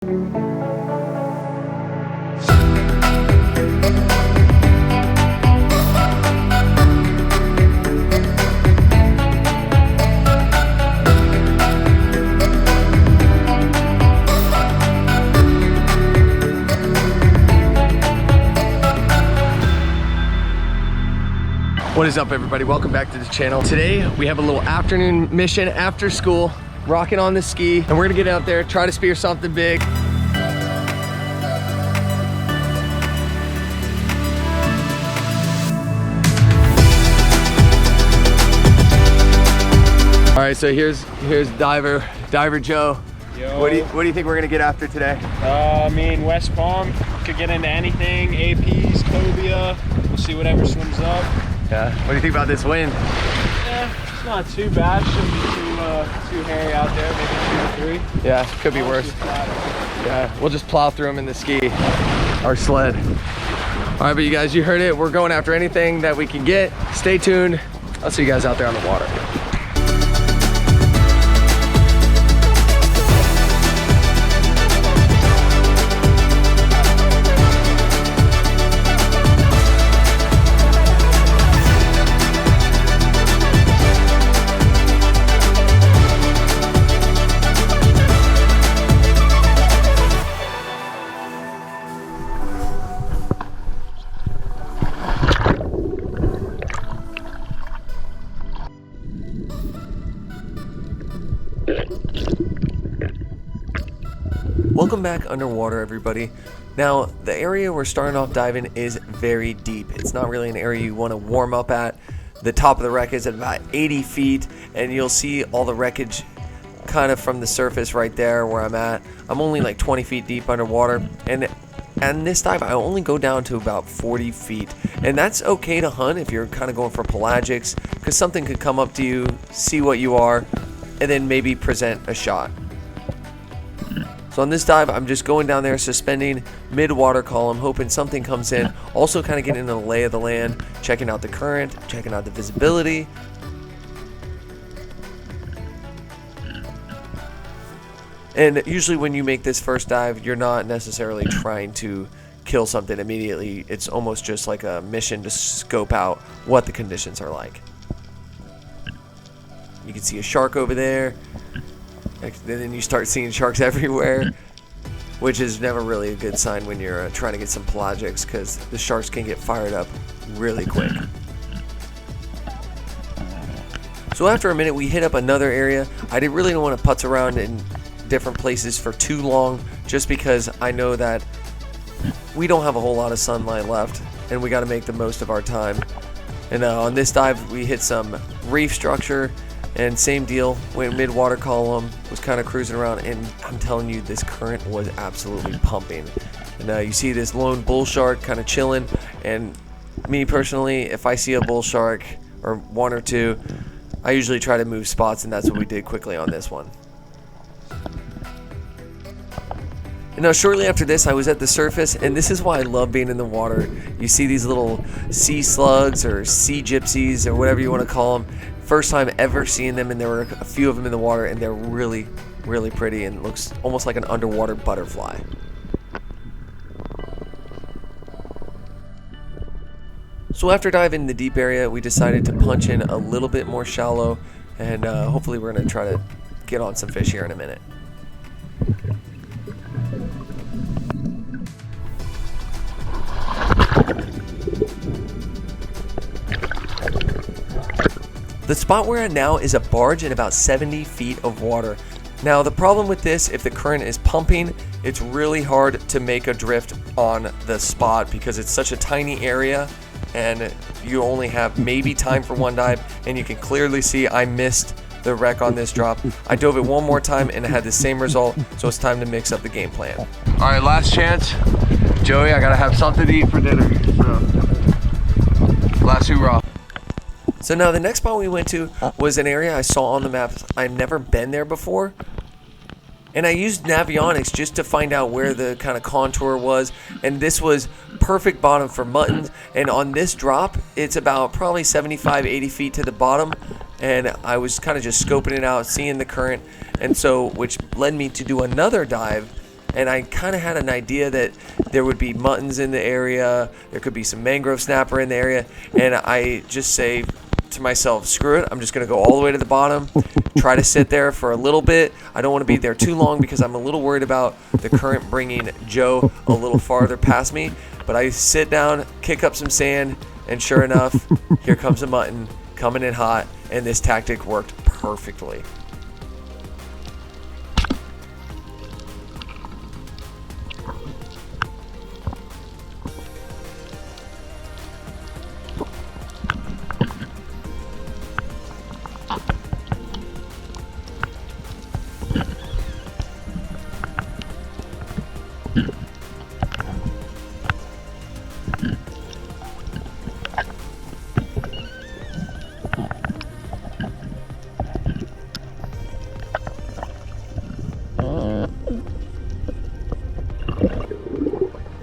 What is up, everybody? Welcome back to the channel. Today we have a little afternoon mission after school, rocking on the ski, and we're gonna get out there, try to spear something big. All right, so here's diver Joe. Yo. What do you think we're gonna get after today? I mean, West Palm could get into anything. APs, cobia. We'll see whatever swims up. Yeah. What do you think about this wind? Yeah, it's not too bad. Shouldn't be too hairy out there. Maybe 2 or 3. Yeah, could be worse. Yeah, we'll just plow through them in the ski, our sled. All right, but you guys, you heard it. We're going after anything that we can get. Stay tuned. I'll see you guys out there on the water. Welcome back underwater, everybody. Now, the area we're starting off diving is very deep. It's not really an area you want to warm up at. The top of the wreck is at about 80 feet, and you'll see all the wreckage kind of from the surface right there where I'm at. I'm only like 20 feet deep underwater, and this dive I only go down to about 40 feet. And that's okay to hunt if you're kind of going for pelagics, because something could come up to you, see what you are, and then maybe present a shot. So on this dive, I'm just going down there, suspending mid-water column, hoping something comes in. Also kind of getting a lay of the land, checking out the current, checking out the visibility. And usually when you make this first dive, you're not necessarily trying to kill something immediately. It's almost just like a mission to scope out what the conditions are like. You can see a shark over there. And then you start seeing sharks everywhere, which is never really a good sign when you're trying to get some pelagics, because the sharks can get fired up really quick. So after a minute, we hit up another area. I really don't want to putz around in different places for too long, just because I know that we don't have a whole lot of sunlight left, and we got to make the most of our time. And on this dive, we hit some reef structure. And same deal, went mid-water column, was kind of cruising around, and I'm telling you, this current was absolutely pumping. And you see this lone bull shark kind of chilling, and me personally, if I see a bull shark, or one or two, I usually try to move spots, and that's what we did quickly on this one. And now shortly after this, I was at the surface, and this is why I love being in the water. You see these little sea slugs, or sea gypsies, or whatever you want to call them. First time ever seeing them, and there were a few of them in the water, and they're really, really pretty, and it looks almost like an underwater butterfly. So after diving in the deep area, we decided to punch in a little bit more shallow, and hopefully we're going to try to get on some fish here in a minute. The spot we're at now is a barge in about 70 feet of water. Now the problem with this, if the current is pumping, it's really hard to make a drift on the spot because it's such a tiny area and you only have maybe time for one dive, and you can clearly see I missed the wreck on this drop. I dove it one more time and it had the same result, so it's time to mix up the game plan. All right, last chance. Joey, I gotta have something to eat for dinner, so last hoorah. So now the next spot we went to was an area I saw on the map. I've never been there before. And I used Navionics just to find out where the kind of contour was. And this was perfect bottom for muttons. And on this drop, it's about probably 75, 80 feet to the bottom. And I was kind of just scoping it out, seeing the current. And so, which led me to do another dive and I kind of had an idea that there would be muttons in the area, there could be some mangrove snapper in the area, and I just say to myself, screw it, I'm just going to go all the way to the bottom, try to sit there for a little bit. I don't want to be there too long because I'm a little worried about the current bringing Joe a little farther past me. But I sit down, kick up some sand, and sure enough, here comes a mutton coming in hot, and this tactic worked perfectly.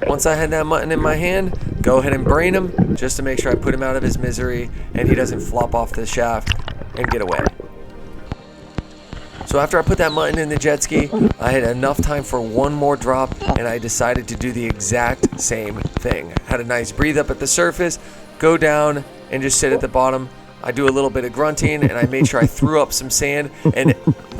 Once I had that mutton in my hand, go ahead and brain him just to make sure I put him out of his misery and he doesn't flop off the shaft and get away. So after I put that mutton in the jet ski, I had enough time for one more drop, and I decided to do the exact same thing. Had a nice breathe up at the surface, go down and just sit at the bottom. I do a little bit of grunting, and I made sure I threw up some sand, and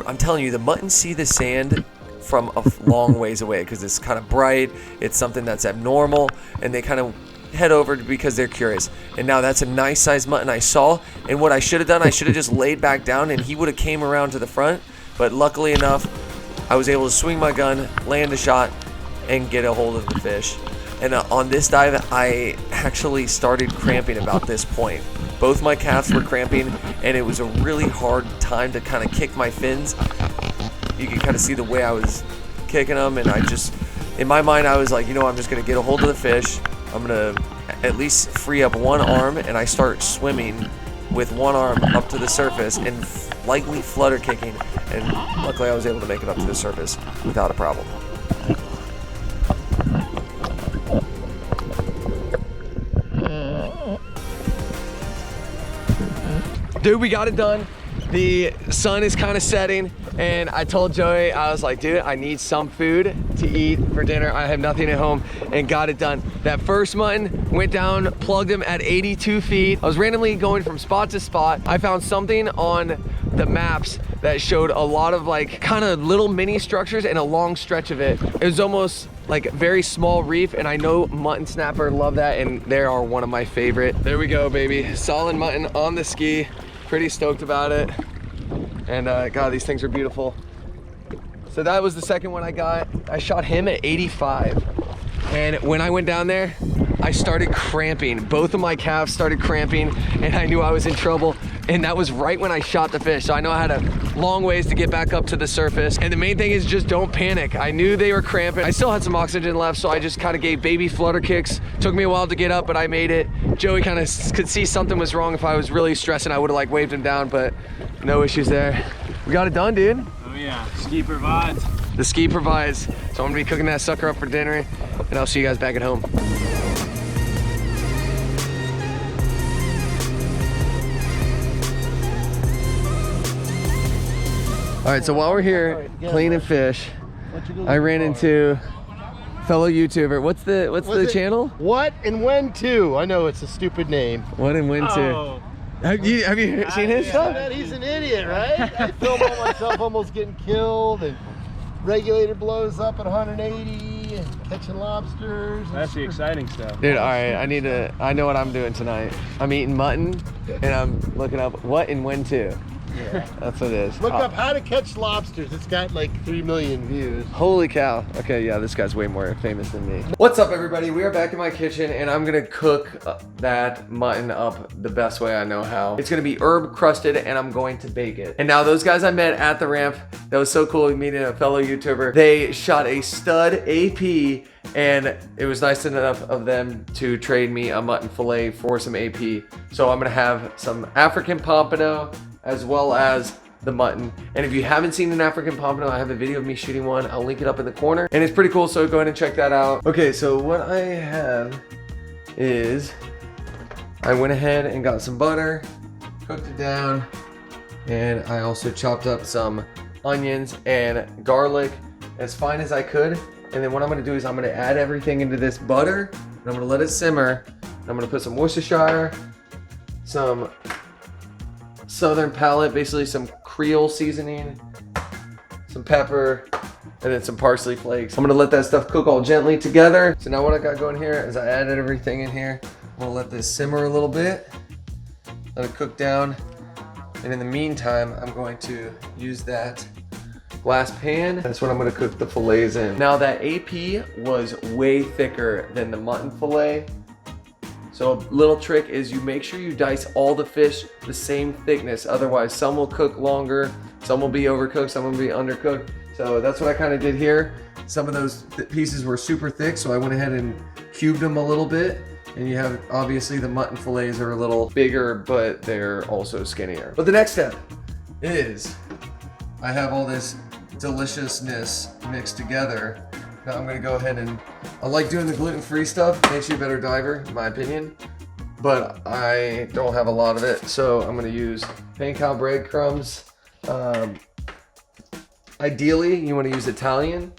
I'm telling you, the muttons see the sand from a long ways away because it's kind of bright, it's something that's abnormal, and they kind of head over because they're curious. And now that's a nice sized mutton I saw, and what I should have done, I should have just laid back down and he would have came around to the front, but luckily enough, I was able to swing my gun, land a shot, and get a hold of the fish. And on this dive, I actually started cramping about this point. Both my calves were cramping, and it was a really hard time to kind of kick my fins. You can kind of see the way I was kicking them, and I just, in my mind, I was like, you know, I'm just going to get a hold of the fish. I'm going to at least free up one arm, and I start swimming with one arm up to the surface and lightly flutter kicking, and luckily I was able to make it up to the surface without a problem. Dude, we got it done. The sun is kind of setting, and I told Joey, I was like, dude, I need some food to eat for dinner. I have nothing at home, and got it done. That first mutton went down, plugged him at 82 feet. I was randomly going from spot to spot. I found something on the maps that showed a lot of like kind of little mini structures and a long stretch of it. It was almost like a very small reef, and I know mutton snapper love that, and they are one of my favorite. There we go, baby. Solid mutton on the ski. Pretty stoked about it. And God, these things are beautiful. So that was the second one I got. I shot him at 85. And when I went down there, I started cramping. Both of my calves started cramping, and I knew I was in trouble. And that was right when I shot the fish. So I know I had a long ways to get back up to the surface. And the main thing is just don't panic. I knew they were cramping. I still had some oxygen left, so I just kind of gave baby flutter kicks. Took me a while to get up, but I made it. Joey kind of could see something was wrong. If I was really stressing, I would have like waved him down, but no issues there. We got it done, dude. Oh yeah, ski provides. The ski provides. So I'm gonna be cooking that sucker up for dinner, and I'll see you guys back at home. All right, so while we're here cleaning fish, I ran into fellow YouTuber. What's the channel? What and When To. I know it's a stupid name. What and When To. Oh. Have you seen his stuff? Man, he's an idiot, right? I film all myself almost getting killed, and regulator blows up at 180, and catching lobsters. That's the exciting stuff. Dude, all right, I know what I'm doing tonight. I'm eating mutton, and I'm looking up what and when to. Yeah. That's what it is. Look up how to catch lobsters. It's got like 3 million views. Holy cow. Okay, yeah, this guy's way more famous than me. What's up, everybody? We are back in my kitchen, and I'm gonna cook that mutton up the best way I know how. It's gonna be herb crusted, and I'm going to bake it. And now those guys I met at the ramp, that was so cool meeting a fellow YouTuber. They shot a stud AP, and it was nice enough of them to trade me a mutton fillet for some AP. So I'm gonna have some African pompano, as well as the mutton. And if you haven't seen an African pompano, I have a video of me shooting one. I'll link it up in the corner, and it's pretty cool, so go ahead and check that out. Okay, so what I have is I went ahead and got some butter, cooked it down, and I also chopped up some onions and garlic as fine as I could. And then what I'm gonna do is I'm gonna add everything into this butter, and I'm gonna let it simmer. I'm gonna put some Worcestershire, some Southern Palate, basically some Creole seasoning, some pepper, and then some parsley flakes. I'm gonna let that stuff cook all gently together. So now what I got going here is I added everything in here. I'm gonna let this simmer a little bit, let it cook down. And in the meantime, I'm going to use that glass pan. That's what I'm gonna cook the fillets in. Now that AP was way thicker than the mutton fillet. So a little trick is you make sure you dice all the fish the same thickness. Otherwise, some will cook longer, some will be overcooked, some will be undercooked. So that's what I kind of did here. Some of those pieces were super thick, so I went ahead and cubed them a little bit. And you have, obviously the mutton fillets are a little bigger, but they're also skinnier. But the next step is I have all this deliciousness mixed together. Now I'm gonna go ahead and, I like doing the gluten-free stuff. Makes you a better diver, in my opinion. But I don't have a lot of it, so I'm gonna use panko breadcrumbs. Ideally, you wanna use Italian,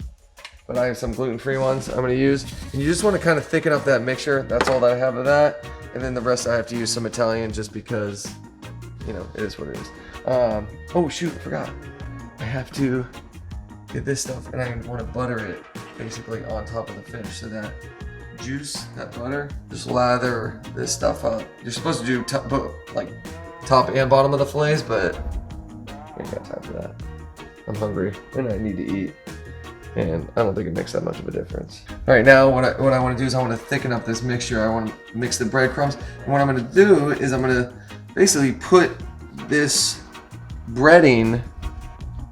but I have some gluten-free ones I'm gonna use. And you just wanna kind of thicken up that mixture. That's all that I have of that. And then the rest I have to use some Italian just because, you know, it is what it is. Oh shoot, I forgot. I have to get this stuff, and I wanna butter it basically on top of the fish, so that juice, that butter, just lather this stuff up. You're supposed to do top and bottom of the fillets, but I ain't got time for that. I'm hungry and I need to eat, and I don't think it makes that much of a difference. All right, now what I want to do is I want to thicken up this mixture. I want to mix the breadcrumbs, and what I'm going to do is I'm going to basically put this breading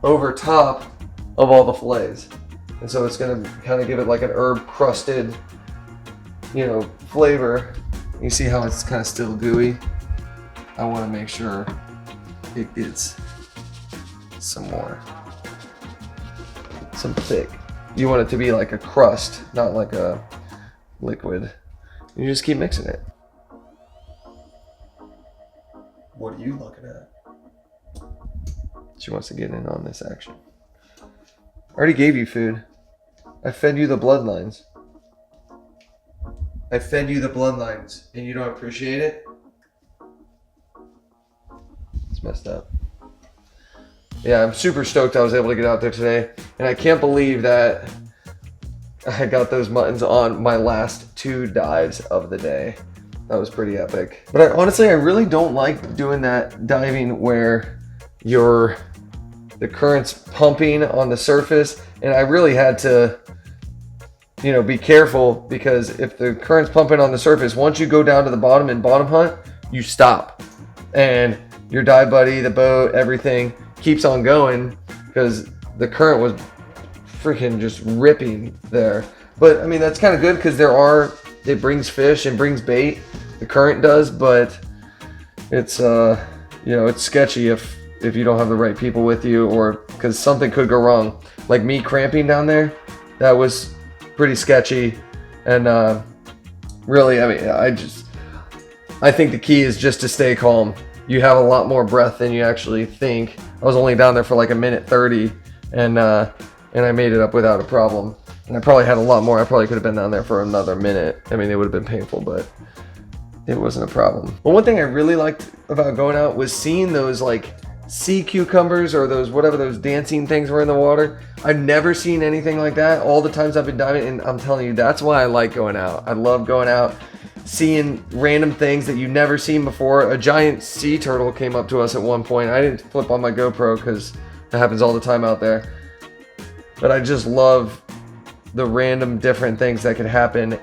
over top of all the fillets, and so it's going to kind of give it like an herb crusted, you know, flavor. You see how it's kind of still gooey? I want to make sure it gets some thick. You want it to be like a crust, not like a liquid. You just keep mixing it. What are you looking at? She wants to get in on this action. I already gave you food. I fed you the bloodlines. I fed you the bloodlines, and you don't appreciate it? It's messed up. Yeah, I'm super stoked I was able to get out there today, and I can't believe that I got those muttons on my last 2 dives of the day. That was pretty epic. But honestly, I really don't like doing that diving where the current's pumping on the surface, and I really had to, you know, be careful, because if the current's pumping on the surface, once you go down to the bottom and bottom hunt, you stop, and your dive buddy, the boat, everything keeps on going because the current was freaking just ripping there. But I mean, that's kind of good because it brings fish and brings bait. The current does, but it's you know, it's sketchy if you don't have the right people with you, or because something could go wrong. Like me cramping down there, that was pretty sketchy. And really, I mean, I think the key is just to stay calm. You have a lot more breath than you actually think. I was only down there for like 1:30, and I made it up without a problem. And I probably had a lot more. I probably could have been down there for another minute. I mean, it would have been painful, but it wasn't a problem. But one thing I really liked about going out was seeing those like sea cucumbers, or those whatever those dancing things were in the water. I've never seen anything like that all the times I've been diving, and I'm telling you, that's why I like going out. I love going out, seeing random things that you've never seen before. A giant sea turtle came up to us at one point. I didn't flip on my GoPro because that happens all the time out there. But I just love the random different things that can happen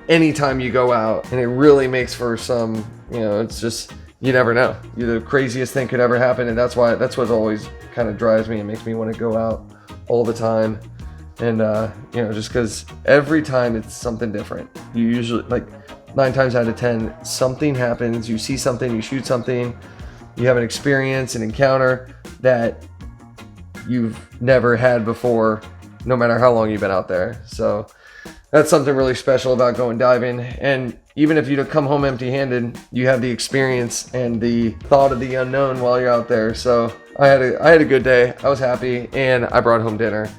anytime you go out. And it really makes for some, you know, it's just, you never know. The craziest thing could ever happen, and that's what always kind of drives me and makes me want to go out all the time. And you know, just because every time it's something different. You usually, like 9 times out of 10, something happens. You see something, you shoot something, you have an experience, an encounter that you've never had before, no matter how long you've been out there. So that's something really special about going diving. And even if you don't come home empty-handed, you have the experience and the thought of the unknown while you're out there. So I had a good day. I was happy, and I brought home dinner.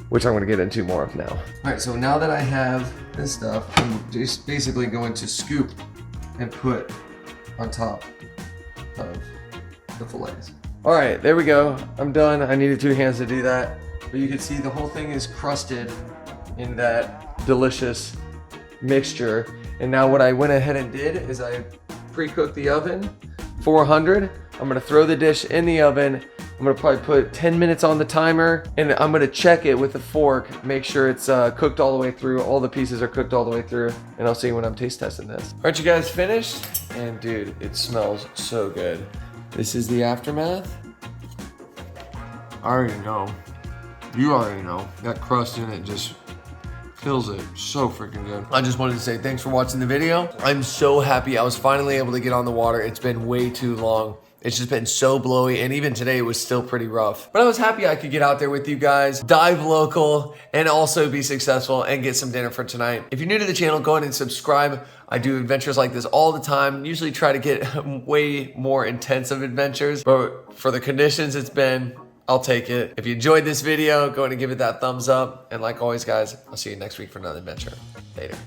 which I'm gonna get into more of now. All right, so now that I have this stuff, I'm just basically going to scoop and put on top of the fillets. All right, there we go. I'm done. I needed 2 hands to do that. But you can see the whole thing is crusted in that delicious mixture. And now what I went ahead and did is I pre-cooked the oven, 400. I'm gonna throw the dish in the oven. I'm gonna probably put 10 minutes on the timer, and I'm gonna check it with a fork, make sure it's cooked all the way through, all the pieces are cooked all the way through, and I'll see you when I'm taste testing this. Aren't you guys finished? And dude, it smells so good. This is the aftermath. I already know. You already know. That crust in it just fills it so freaking good. I just wanted to say thanks for watching the video. I'm so happy I was finally able to get on the water. It's been way too long. It's just been so blowy, and even today it was still pretty rough. But I was happy I could get out there with you guys, dive local, and also be successful and get some dinner for tonight. If you're new to the channel, go ahead and subscribe. I do adventures like this all the time. Usually try to get way more intensive adventures, but for the conditions it's been, I'll take it. If you enjoyed this video, go ahead and give it that thumbs up. And like always, guys, I'll see you next week for another adventure. Later.